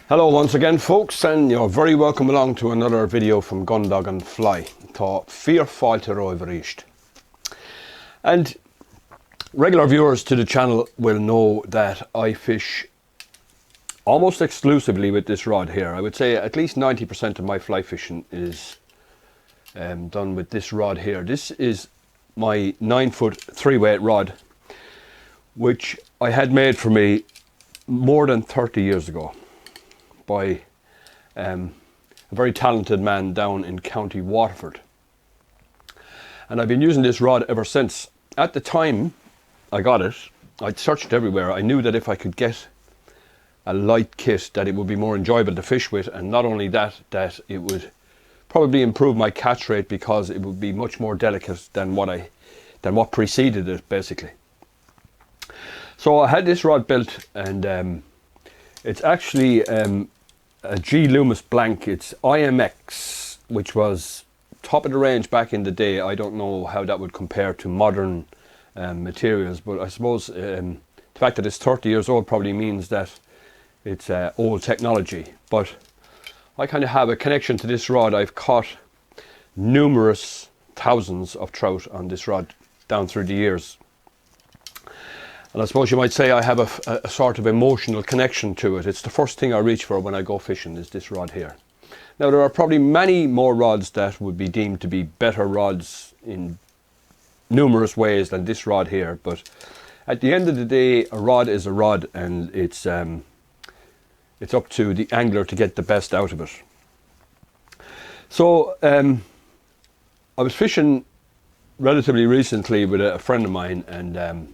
Hello once again folks, and you're very welcome along to another video from Gundog and Fly. Tá fíor fáilte roimhríist. And regular viewers to the channel will know that I fish almost exclusively with this rod here. I would say at least 90% of my fly fishing is done with this rod here. This is my 9-foot 3-weight rod, which I had made for me more than 30 years ago by a very talented man down in County Waterford. And I've been using this rod ever since. At the time I got it, I'd searched everywhere. I knew that if I could get a light kit that it would be more enjoyable to fish with, and not only that, that it would probably improve my catch rate because it would be much more delicate than what preceded it, basically. So I had this rod built, and it's actually a G Loomis blank. It's IMX, which was top of the range back in the day. I don't know how that would compare to modern materials, but I suppose the fact that it's 30 years old probably means that it's old technology. But I kind of have a connection to this rod. I've caught numerous thousands of trout on this rod down through the years. And I suppose you might say I have a sort of emotional connection to it. It's the first thing I reach for when I go fishing, is this rod here. Now there are probably many more rods that would be deemed to be better rods in numerous ways than this rod here, but at the end of the day, a rod is a rod, and it's up to the angler to get the best out of it. So I was fishing relatively recently with a friend of mine, and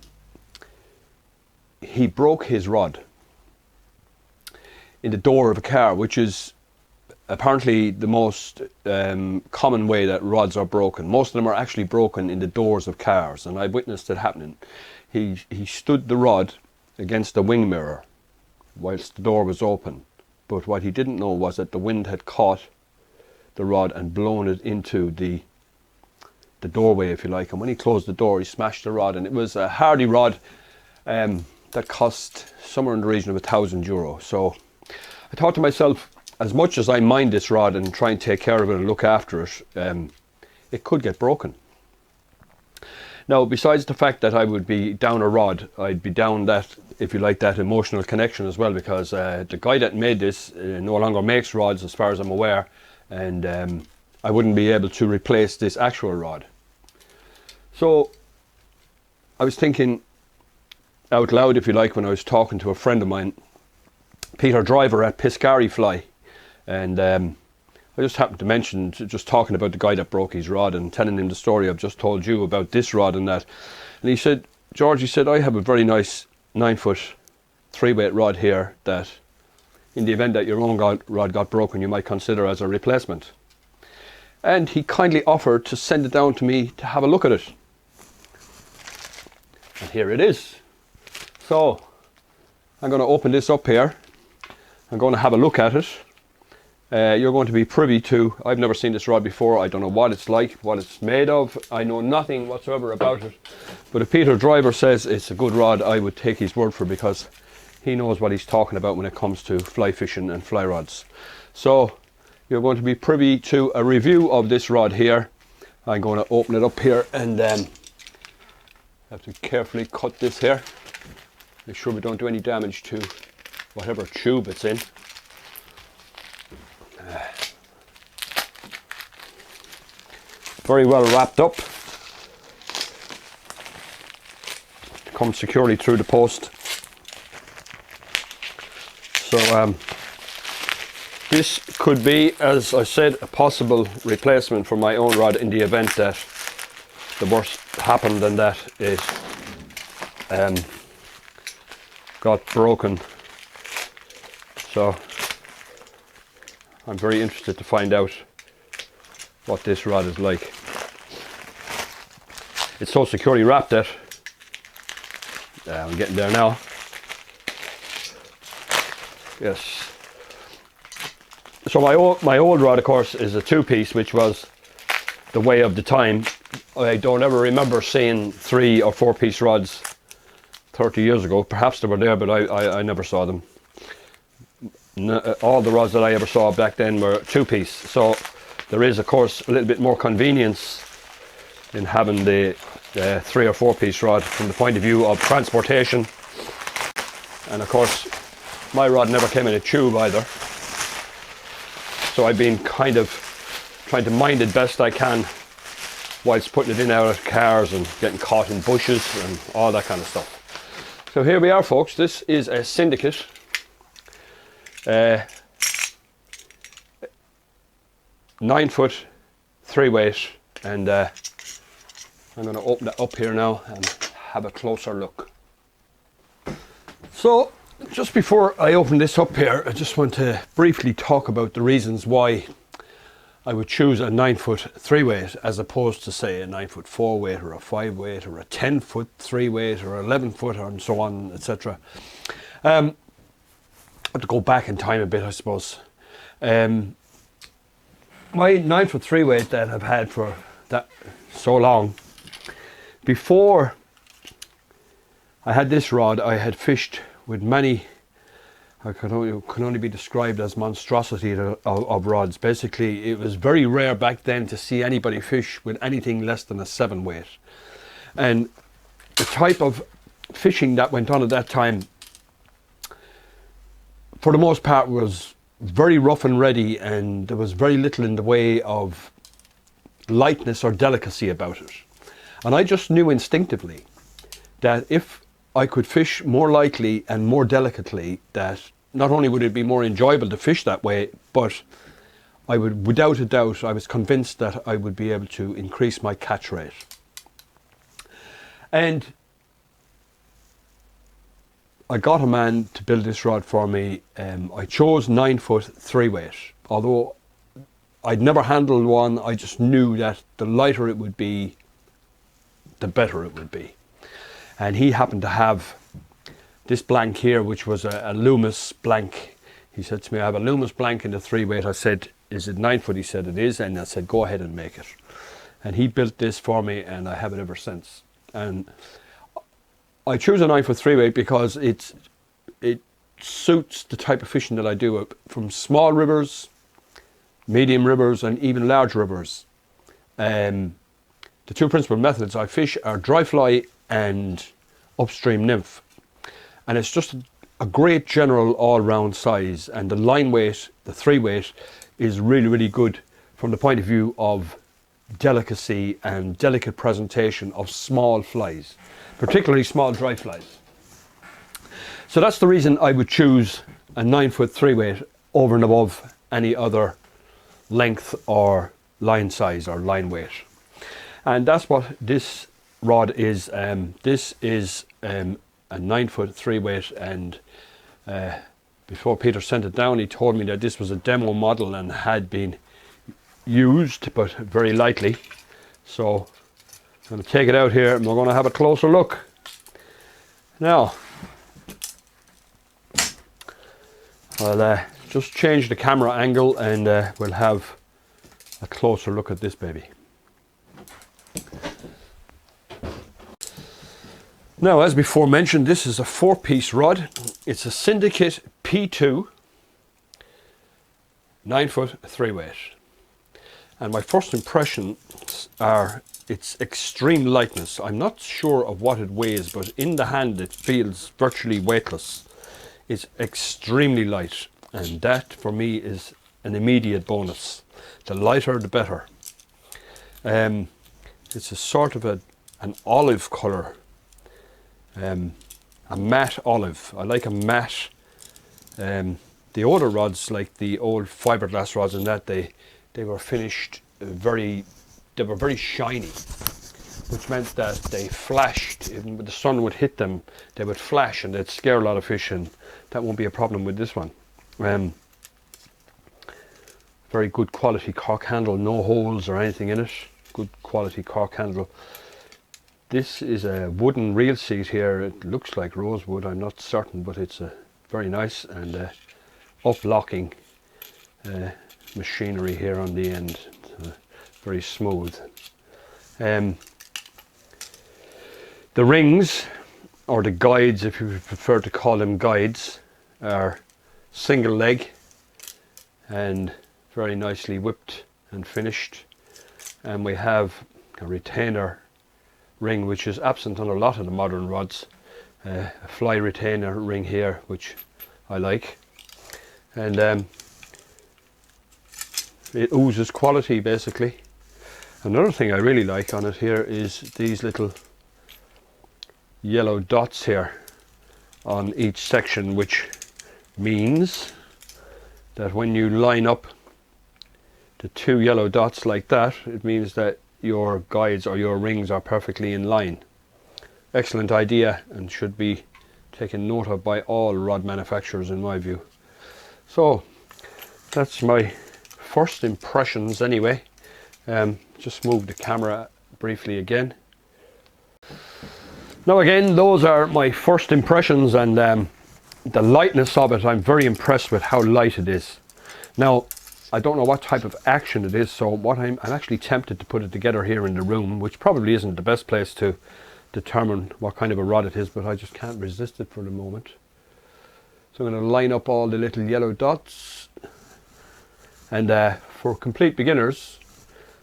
he broke his rod in the door of a car, which is apparently the most common way that rods are broken. Most of them are actually broken in the doors of cars, and I witnessed it happening. He stood the rod against the wing mirror whilst the door was open, but what he didn't know was that the wind had caught the rod and blown it into the doorway, if you like, and when he closed the door he smashed the rod. And it was a hardy rod that cost somewhere in the region of €1,000. So I thought to myself, as much as I mind this rod and try and take care of it and look after it, it could get broken. Now, besides the fact that I would be down a rod, I'd be down that, if you like, that emotional connection as well, because the guy that made this no longer makes rods as far as I'm aware, and I wouldn't be able to replace this actual rod. So I was thinking out loud, if you like, when I was talking to a friend of mine, Peter Driver at Piscari Fly, and I just happened to mention, just talking about the guy that broke his rod and telling him the story I've just told you about this rod and that, and he said, George, he said, I have a very nice 9-foot 3-weight rod here that in the event that your own rod got broken, you might consider as a replacement. And he kindly offered to send it down to me to have a look at it. And here it is. So I'm going to open this up here. I'm going to have a look at it. You're going to be privy to, I've never seen this rod before. I don't know what it's like, what it's made of. I know nothing whatsoever about it. But if Peter Driver says it's a good rod, I would take his word for it, because he knows what he's talking about when it comes to fly fishing and fly rods. So you're going to be privy to a review of this rod here. I'm going to open it up here and have to carefully cut this here. Make sure we don't do any damage to whatever tube it's in. Very well wrapped up. Comes securely through the post. So this could be, as I said, a possible replacement for my own rod in the event that the worst happened and that it got broken. So I'm very interested to find out what this rod is like. It's so securely wrapped that I'm getting there now. Yes. So my old rod, of course, is a 2-piece, which was the way of the time. I don't ever remember seeing 3 or 4-piece rods 30 years ago. Perhaps they were there, but I never saw them. All the rods that I ever saw back then were 2-piece. So there is, of course, a little bit more convenience in having the 3 or 4-piece rod from the point of view of transportation. And of course, my rod never came in a tube either. So I've been kind of trying to mind it best I can whilst putting it in out of cars and getting caught in bushes and all that kind of stuff. So here we are, folks. This is a Syndicate 9-foot 3-weight, and I'm going to open it up here now and have a closer look. So just before I open this up here, I just want to briefly talk about the reasons why I would choose a 9-foot 3-weight as opposed to, say, a 9-foot 4-weight or a 5-weight or a 10-foot 3-weight or 11-foot and so on, etc. I have to go back in time a bit, I suppose. My 9-foot 3-weight that I've had for that so long, before I had this rod, I had fished with many, I can only be described as monstrosity of rods. Basically, it was very rare back then to see anybody fish with anything less than a 7-weight. And the type of fishing that went on at that time, for the most part, was very rough and ready, and there was very little in the way of lightness or delicacy about it. And I just knew instinctively that if I could fish more lightly and more delicately, that not only would it be more enjoyable to fish that way, but I would, without a doubt, I was convinced that I would be able to increase my catch rate. And I got a man to build this rod for me. I chose 9-foot 3-weight. Although I'd never handled one, I just knew that the lighter it would be, the better it would be. And he happened to have this blank here, which was a Loomis blank. He said to me, I have a Loomis blank in the 3-weight. I said, is it 9-foot? He said, it is. And I said, go ahead and make it. And he built this for me, and I have it ever since. And I choose a 9-foot 3-weight because it suits the type of fishing that I do, from small rivers, medium rivers, and even large rivers. The two principal methods I fish are dry fly and upstream nymph. And it's just a great general all-round size, and the line weight, the 3-weight, is really, really good from the point of view of delicacy and delicate presentation of small flies, particularly small dry flies. So that's the reason I would choose a 9-foot 3-weight over and above any other length or line size or line weight. And that's what this rod is. This is a 9-foot 3-weight, and before Peter sent it down, he told me that this was a demo model and had been used, but very lightly. So I'm going to take it out here and we're going to have a closer look. Now, I'll just change the camera angle and we'll have a closer look at this baby. Now, as before mentioned, this is a 4-piece rod. It's a Syndicate P2 9-foot 3-weight. And my first impressions are its extreme lightness. I'm not sure of what it weighs, but in the hand it feels virtually weightless. It's extremely light, and that for me is an immediate bonus. The lighter the better. It's a sort of an olive colour. A matte olive. I like a matte. The older rods, like the old fiberglass rods, and that they were finished they were very shiny, which meant that they flashed. Even when the sun would hit them, they would flash and they'd scare a lot of fish, and that won't be a problem with this one. Very good quality cork handle, no holes or anything in it. Good quality cork handle. This is a wooden reel seat here. It looks like rosewood, I'm not certain, but it's very nice, and up-locking machinery here on the end. Very smooth. The rings or the guides, if you prefer to call them guides, are single leg and very nicely whipped and finished. And we have a retainer ring, which is absent on a lot of the modern rods. A fly retainer ring here, which I like, and it oozes quality basically. Another thing I really like on it here is these little yellow dots here on each section, which means that when you line up the two yellow dots like that, it means that your guides or your rings are perfectly in line. Excellent idea, and should be taken note of by all rod manufacturers in my view. So that's my first impressions anyway. Just move the camera briefly again. Now again, those are my first impressions, and the lightness of it, I'm very impressed with how light it is. Now I don't know what type of action it is, so what I'm actually tempted to put it together here in the room, which probably isn't the best place to determine what kind of a rod it is, but I just can't resist it for the moment. So I'm going to line up all the little yellow dots, and for complete beginners,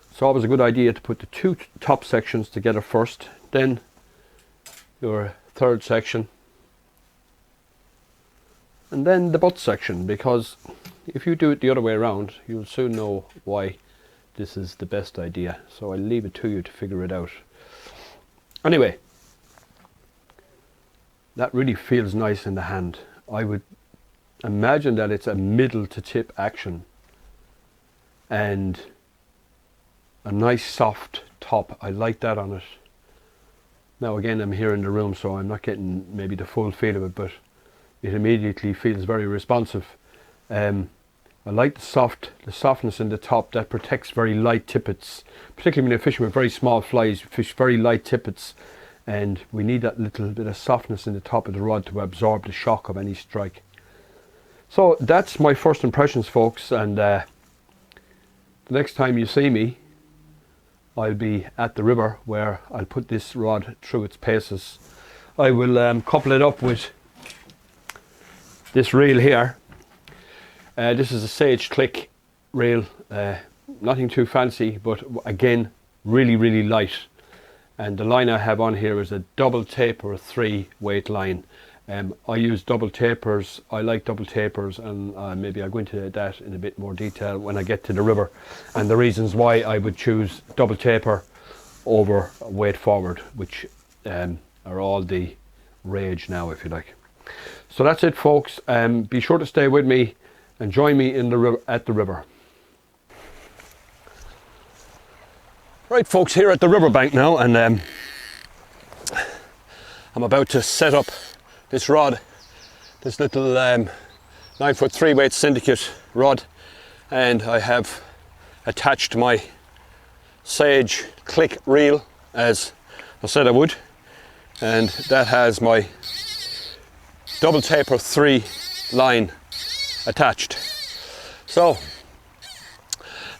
it's always a good idea to put the two top sections together first, then your third section, and then the butt section, because if you do it the other way around, you'll soon know why this is the best idea. So I'll leave it to you to figure it out. Anyway, that really feels nice in the hand. I would imagine that it's a middle to tip action and a nice soft top. I like that on it. Now again, I'm here in the room, so I'm not getting maybe the full feel of it, but it immediately feels very responsive. I like the softness in the top that protects very light tippets, particularly when you're fishing with very small flies. You fish very light tippets, and we need that little bit of softness in the top of the rod to absorb the shock of any strike. So that's my first impressions, folks, and the next time you see me, I'll be at the river where I'll put this rod through its paces. I will couple it up with this reel here. This is a Sage Click reel, nothing too fancy, but again really light. And the line I have on here is a double taper 3 weight line. I use double tapers. I like double tapers, and maybe I'll go into that in a bit more detail when I get to the river, and the reasons why I would choose double taper over weight forward, which are all the rage now, if you like. So that's it, folks. Be sure to stay with me and join me in the river, at the river. Right, folks, here at the riverbank now, and I'm about to set up this rod, this little 9-foot 3 weight Syndicate rod, and I have attached my Sage Click reel as I said I would, and that has my double taper 3 line attached. So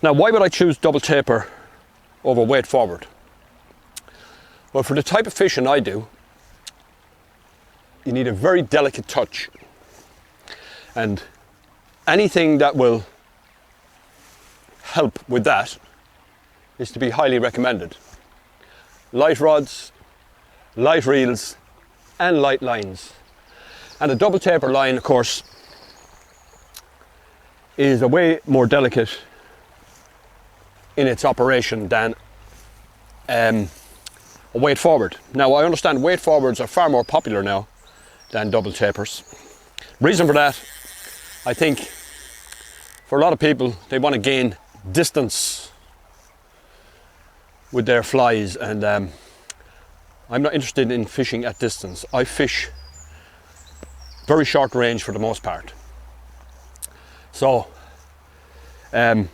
now, why would I choose double taper over weight forward? Well, for the type of fishing I do, you need a very delicate touch, and anything that will help with that is to be highly recommended. Light rods, light reels and light lines. And a double taper line, of course, is a way more delicate in its operation than a weight forward. Now, I understand weight forwards are far more popular now than double tapers. Reason for that, I think, for a lot of people, they want to gain distance with their flies, and I'm not interested in fishing at distance. I fish very short range for the most part. So I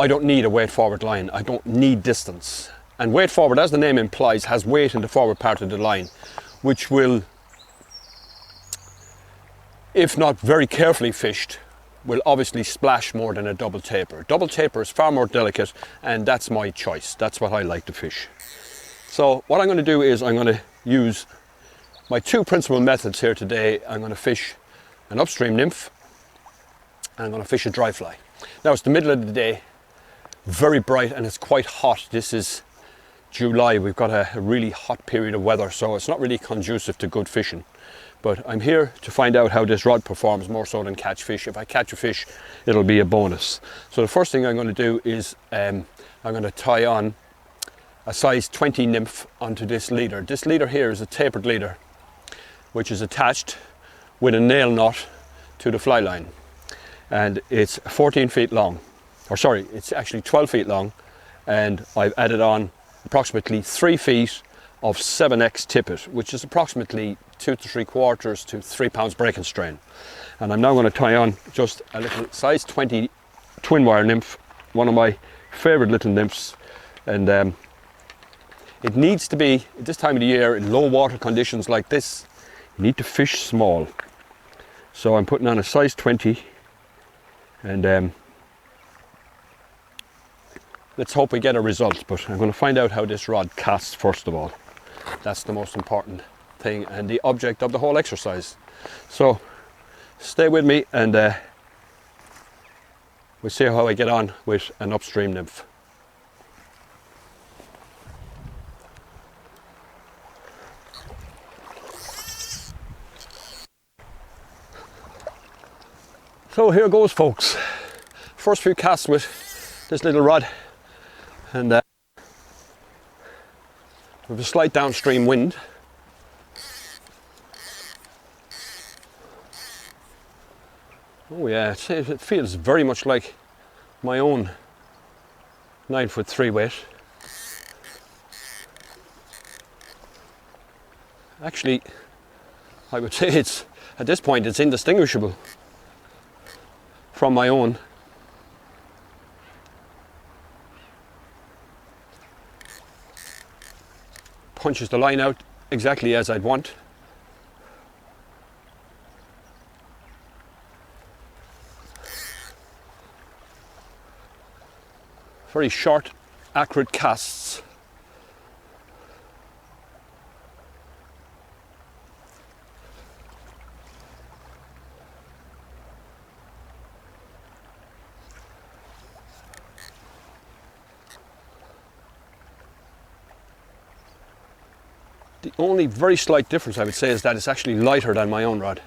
don't need a weight forward line. I don't need distance. And weight forward, as the name implies, has weight in the forward part of the line, which will, if not very carefully fished, will obviously splash more than a double taper. Double taper is far more delicate, and that's my choice. That's what I like to fish. So what I'm going to do is I'm going to use my two principal methods here today. I'm going to fish an upstream nymph and I'm going to fish a dry fly. Now it's the middle of the day, very bright, and it's quite hot. This is July. We've got a really hot period of weather, so it's not really conducive to good fishing. But I'm here to find out how this rod performs more so than catch fish. If I catch a fish, it'll be a bonus. So the first thing I'm going to do is I'm going to tie on a size 20 nymph onto this leader. This leader here is a tapered leader, which is attached with a nail knot to the fly line. And it's 14 feet long, or sorry, it's actually 12 feet long. And I've added on approximately 3 feet of 7x tippet, which is approximately 2 3/4 to 3 pounds breaking strain. And I'm now going to tie on just a little size 20 twin wire nymph, one of my favorite little nymphs. And it needs to be, at this time of the year, in low water conditions like this, you need to fish small. So I'm putting on a size 20, and let's hope we get a result. But I'm going to find out how this rod casts first of all. That's the most important thing and the object of the whole exercise. So stay with me and we'll see how I get on with an upstream nymph. So here goes, folks. First few casts with this little rod, and with a slight downstream wind. Oh yeah, it feels very much like my own 9'3" weight. Actually, I would say it's, at this point, it's indistinguishable from my own. Punches the line out exactly as I'd want. Very short, accurate casts. The only very slight difference I would say is that it's actually lighter than my own rod.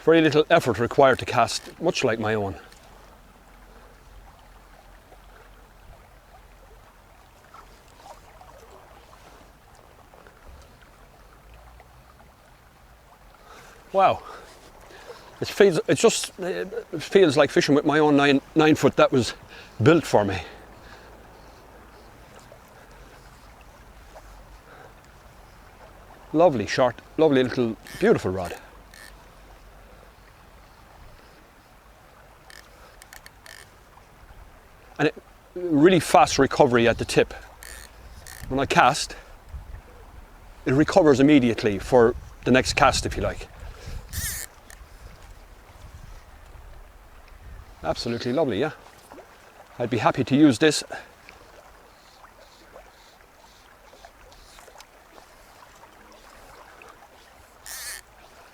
Very little effort required to cast, much like my own. Wow, it feels like fishing with my own 9 foot that was built for me. Lovely short, lovely little, beautiful rod. And it, really fast recovery at the tip. When I cast, it recovers immediately for the next cast, if you like. Absolutely lovely, yeah. I'd be happy to use this.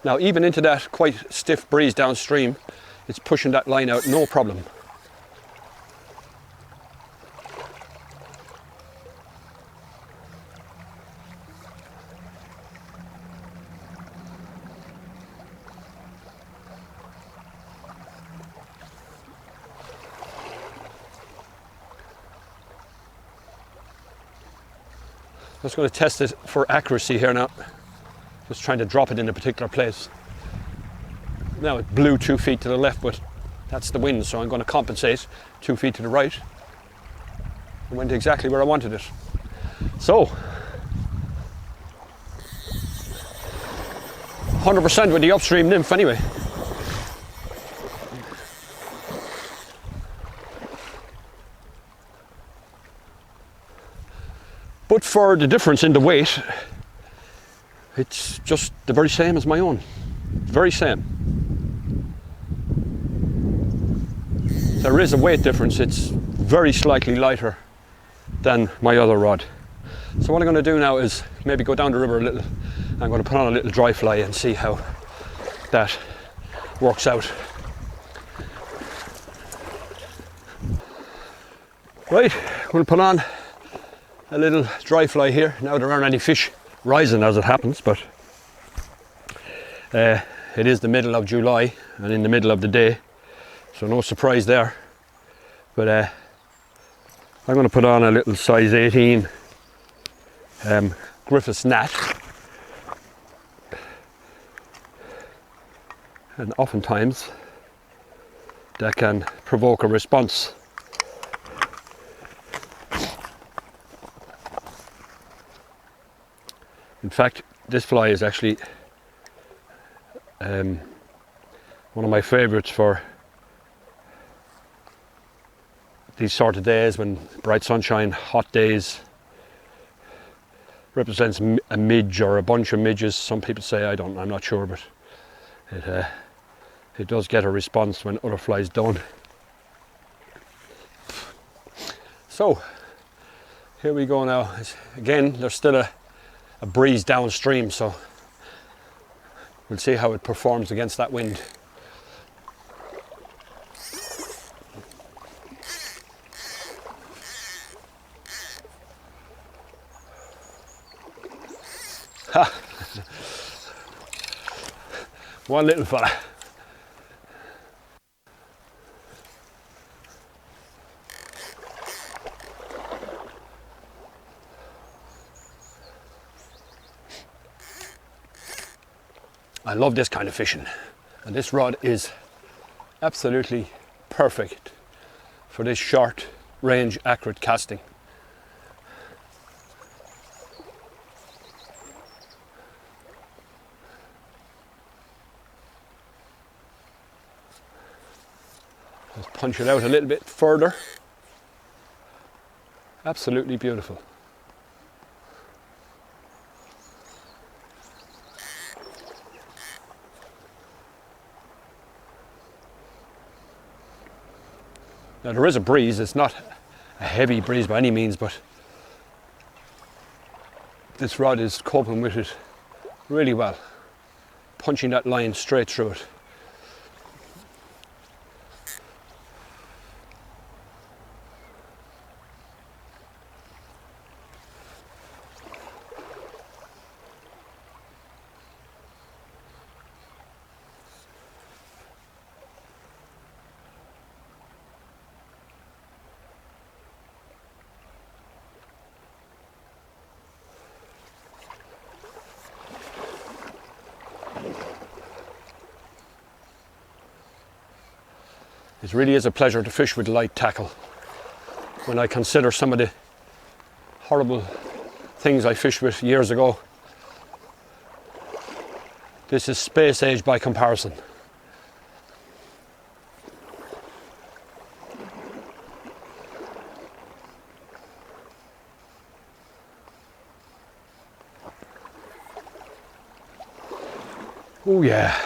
Now, even into that quite stiff breeze downstream, it's pushing that line out no problem. just going to test it for accuracy here now. Just trying to drop it in a particular place. Now it blew 2 feet to the left, but that's the wind, so I'm going to compensate 2 feet to the right. It went exactly where I wanted it. So, 100% with the upstream nymph anyway. But for the difference in the weight, it's just the very same as my own. Very same. There is a weight difference. It's very slightly lighter than my other rod. So what I'm going to do now is maybe go down the river a little. I'm going to put on a little dry fly and see how that works out. Right, I'm going to put on a little dry fly here. Now there aren't any fish rising as it happens, but it is the middle of July and in the middle of the day, so no surprise there. But I'm going to put on a little size 18 Griffith's gnat, and oftentimes that can provoke a response. In fact, this fly is actually one of my favorites for these sort of days when bright sunshine, hot days. Represents a midge or a bunch of midges. Some people say, I'm not sure, but it does get a response when other flies don't. So here we go now. Again, there's still a breeze downstream, so we'll see how it performs against that wind. Ha! One little fella. I love this kind of fishing, and this rod is absolutely perfect for this short range accurate casting. Just punch it out a little bit further. Absolutely beautiful. Now there is a breeze. It's not a heavy breeze by any means, but this rod is coping with it really well, punching that line straight through it. It really is a pleasure to fish with light tackle. When I consider some of the horrible things I fished with years ago, this is space age by comparison. Oh yeah.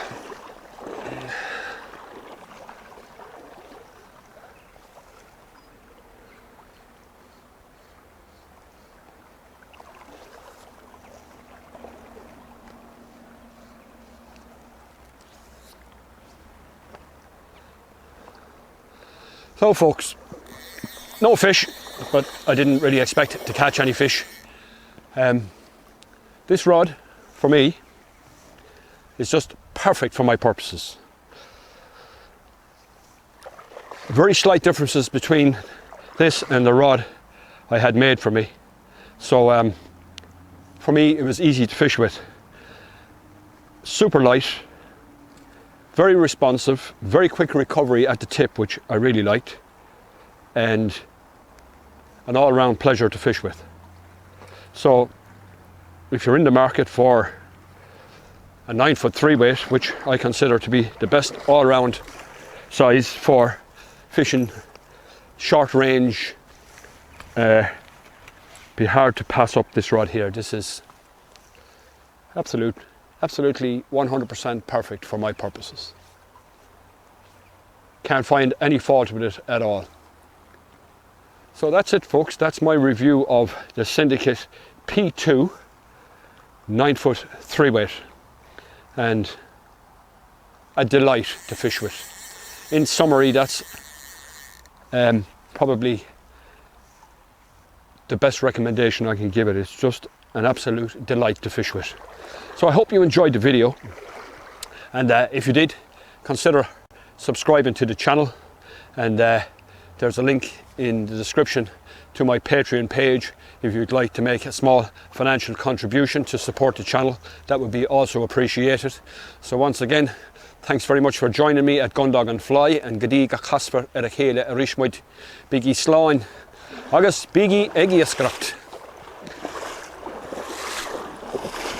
So folks, no fish, but I didn't really expect to catch any fish. This rod, for me, is just perfect for my purposes. Very slight differences between this and the rod I had made for me. So for me it was easy to fish with. Super light, very responsive, very quick recovery at the tip, which I really liked, and an all-round pleasure to fish with. So if you're in the market for a 9-foot 3-weight, which I consider to be the best all-round size for fishing short range, be hard to pass up this rod here. This is absolutely 100% perfect for my purposes. Can't find any fault with it at all. So that's it, folks. That's my review of the Syndicate P2 9-foot 3-weight, and a delight to fish with. In summary, that's probably the best recommendation I can give it. It's just an absolute delight to fish with. So I hope you enjoyed the video, and if you did, consider subscribing to the channel, and there's a link in the description to my Patreon page if you'd like to make a small financial contribution to support the channel. That would be also appreciated. So once again, thanks very much for joining me at Gundog and Fly, and Gundog a Casper a chéile a Rishmuid Biggie Slán agus Biggie Eggy Escracht.